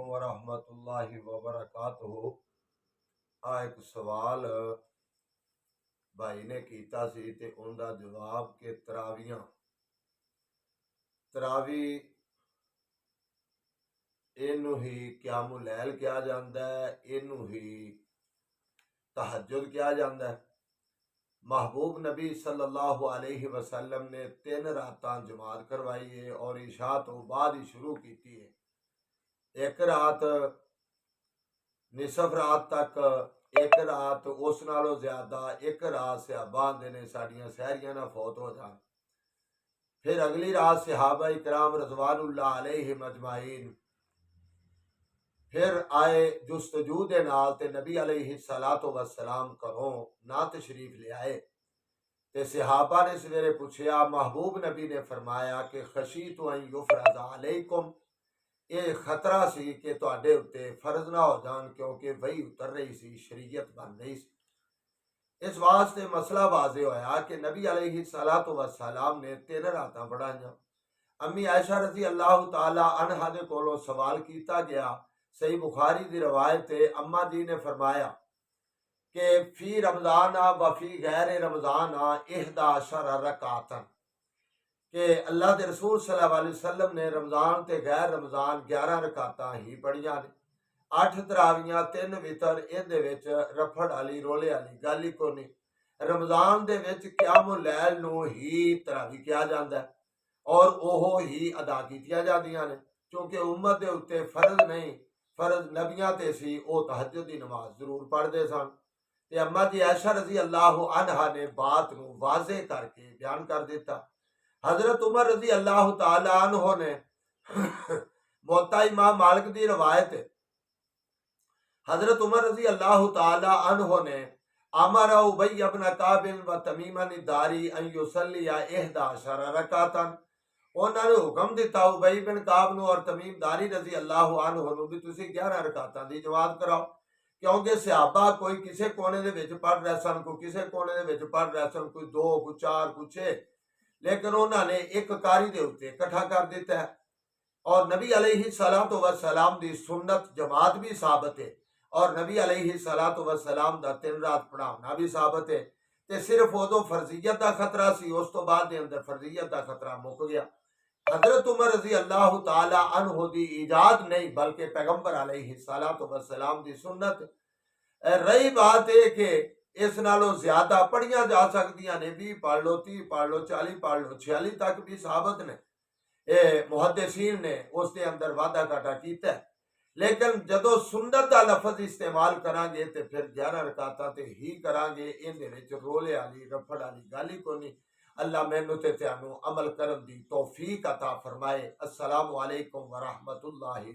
व रहमतुल्लाहि व बरकातुहू। आ एक सवाल भाई ने कीता सी ते उनका जवाब के तरावी इनू ही क़यामुल लैल कहा जाता है, इनू ही तहज्जुद कहा जाता है। महबूब नबी सल्लल्लाहु अलैहि वसल्लम ने 3 रातां जमात करवाई है और इशा तो बाद ही शुरू की है। एक रात निसफ रात तक, एक रात उस नालों ज्यादा, एक रात सहाबा आंदे ने साड़ियां सहरियां ना फौत हो जान। फिर अगली रात सहाबा इकराम रज़वानुल्लाह अलैहिम अजमाइन फिर आए जुस्तजू दे नाल ते नबी अलैहि सलातो वस्सलाम घरों ना तशरीफ ले आए ते सहाबा ने सवेरे पूछया। महबूब नबी ने फरमाया कि खशीतु अन युफरज़ अलैकुम, ये खतरा सी कि तुहाडे उत्ते फर्ज ना हो जान, क्योंकि वही उतर रही सी, शरीयत बन रही सी। इस वास्ते मसला वाज़े होया कि नबी अलैहि सलातो वस्सलाम ने 3 रातां पढ़ाइयां। अम्मी आयशा रज़ी अल्लाह तआला अन्हा दे कोलों सवाल किया गया। सही बुखारी की रवायत है, अम्मा जी ने फरमाया कि फी रमजान व फी गैर रमजान इहदा अशर रकातन, कि अल्लाह के रसूल सल्लल्लाहु अलैहि वसल्लम ने रमजान ते गैर रमजान 11 रकातां ही पढ़ियां ने। 8 तरावियां, 3 वितर, इहदे विच रफड़ वाली रोले वाली गल ही कोनी। रमजान दे विच क़यामुल लैल नूं ही तरावी कहा जाता है और ओहो ही अदा कीतियां जांदियां ने, क्योंकि उम्मत दे उत्ते फर्ज नहीं, फर्ज नबियां ते सी, वो तहज्जुद दी नमाज जरूर पढ़ते सन। ते अम्मा जी आयशा रज़ी अल्लाह अन्हा ने बात नूं वाज़े करके बयान कर दिता। हजरत उमर रज़ी अल्लाह तआला अन्हो ने मोता इमाम मालिक दी रवायत है, हजरत उमर रज़ी अल्लाह तआला अन्हो ने अमरा उबई इब्न काब व तमीम दारी अन युसल्लिया इहदा अशर रकातन, उन्होंने हुक्म दिता उबई बिन काब नूं और तमीम दारी रज़ी अल्लाह अन्हो नूं भी तुसीं 11 रकातां दी जमात कराओ, क्योंकि सहाबा कोई किसी कोने दे विच पढ़ रहे सन, कोई किसी कोने दे विच पढ़ रहे सन, कोई 2, कोई 4, कोई 6, लेकिन उन्होंने एक कारी दे उत्ते इकट्ठा कर दिता है। और नबी अलैहि सलातो व सलाम दी सुन्नत जमात भी साबित है और नबी अलैहि सलातो व सलाम दा 3 रात पढ़ाना भी साबित है। ते सिर्फ उदों फर्जियत का खतरा सी, उस तो बाद दे अंदर फर्जियत का खतरा मुक गया। हजरत उमर रज़ी अल्लाह तआला अन्हो दी इजाद नहीं, बल्कि पैगंबर अलैहि सलातो व सलाम दी सुन्नत। रही बात है कि इस नालों ज्यादा पढ़िया जा सकदियां ने, 20 पढ़ लो, 30 पढ़ लो, 40 पढ़ लो, 46 तक भी साबित ने। मुहद्दिसीन ने उस दे अंदर वाधा घाटा कीता है। लेकिन जदों सुन्नत का लफज इस्तेमाल करांगे तो फिर 11 रकातां ते ही करांगे, इहदे विच रोले वाली रफड़ वाली गल ही कोनी। अल्लाह मैनू ते तुहानू अमल करन दी तौफीक अता फरमाए। अस्सलामु अलैकुम व रहमतुल्लाहि।